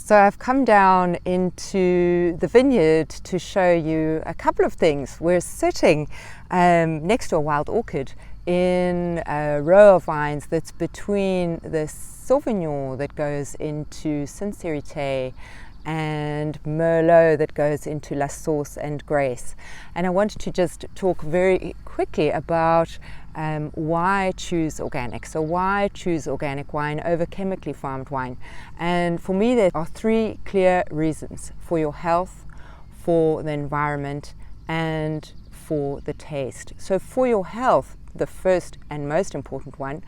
So I've come down into the vineyard to show you a couple of things. We're sitting next to a wild orchid in a row of vines that's between the Sauvignon that goes into Sincérité and Merlot that goes into La Source and Grace. And I wanted to just talk very quickly about why choose organic. So why choose organic wine over chemically farmed wine? And for me, there are three clear reasons: for your health, for the environment, and for the taste. So for your health, the first and most important one,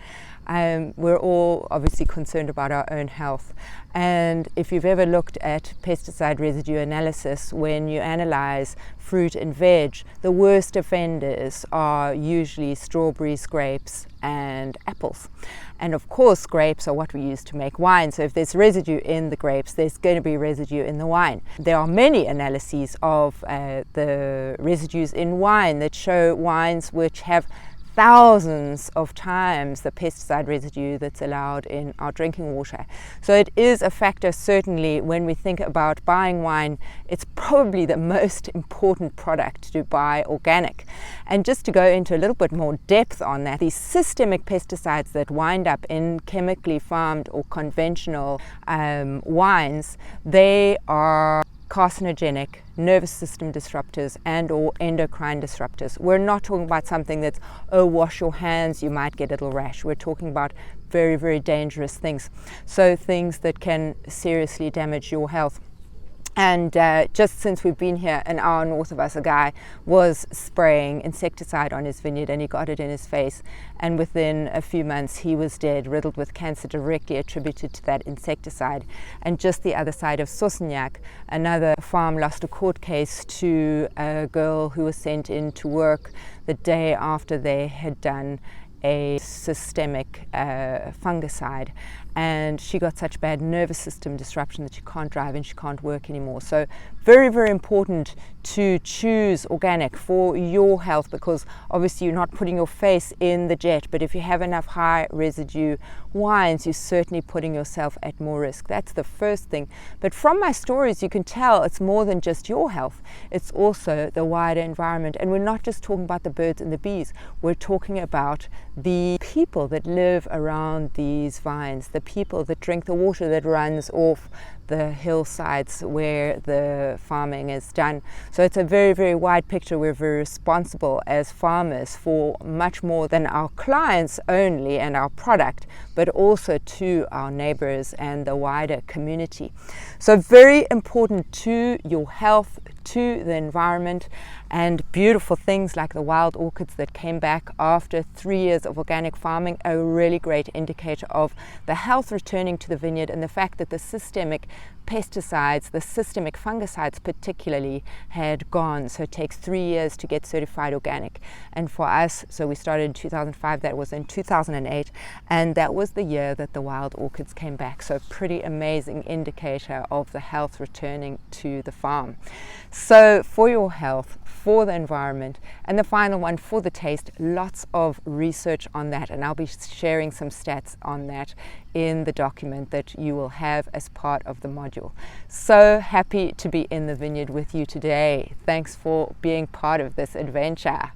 we're all obviously concerned about our own health. And if you've ever looked at pesticide residue analysis, when you analyze fruit and veg, the worst offenders are usually strawberries, grapes, and apples. And of course, grapes are what we use to make wine. So if there's residue in the grapes, there's going to be residue in the wine. There are many analyses of the residues in wine that show wines which have thousands of times the pesticide residue that's allowed in our drinking water. So it is a factor. Certainly when we think about buying wine, it's probably the most important product to buy organic. And just to go into a little bit more depth on that, these systemic pesticides that wind up in chemically farmed or conventional wines, they are carcinogenic, nervous system disruptors, and or endocrine disruptors. We're not talking about something that's, oh, wash your hands, you might get a little rash. We're talking about very, very dangerous things. So things that can seriously damage your health. And just since we've been here, an hour north of us, a guy was spraying insecticide on his vineyard and he got it in his face. And within a few months, he was dead, riddled with cancer directly attributed to that insecticide. And just the other side of Sosignac, another farm lost a court case to a girl who was sent in to work the day after they had done a systemic fungicide, and she got such bad nervous system disruption that she can't drive and she can't work anymore. So very, very important to choose organic for your health, because obviously you're not putting your face in the jet, but if you have enough high residue wines, you're certainly putting yourself at more risk. That's the first thing. But from my stories, you can tell it's more than just your health. It's also the wider environment. And we're not just talking about the birds and the bees. We're talking about the people that live around these vines, the people that drink the water that runs off the hillsides where the farming is done. So it's a very, very wide picture. We're very responsible as farmers for much more than our clients only and our product, but also to our neighbors and the wider community. So very important to your health, to the environment, and beautiful things like the wild orchids that came back after 3 years of organic farming, a really great indicator of the health returning to the vineyard and the fact that the systemic pesticides, the systemic fungicides particularly, had gone. So it takes 3 years to get certified organic. And for us, so we started in 2005, that was in 2008, and that was the year that the wild orchids came back. So pretty amazing indicator of the health returning to the farm. So for your health, for the environment, and the final one, for the taste, lots of research on that, and I'll be sharing some stats on that in the document that you will have as part of the module. So happy to be in the vineyard with you today. Thanks for being part of this adventure.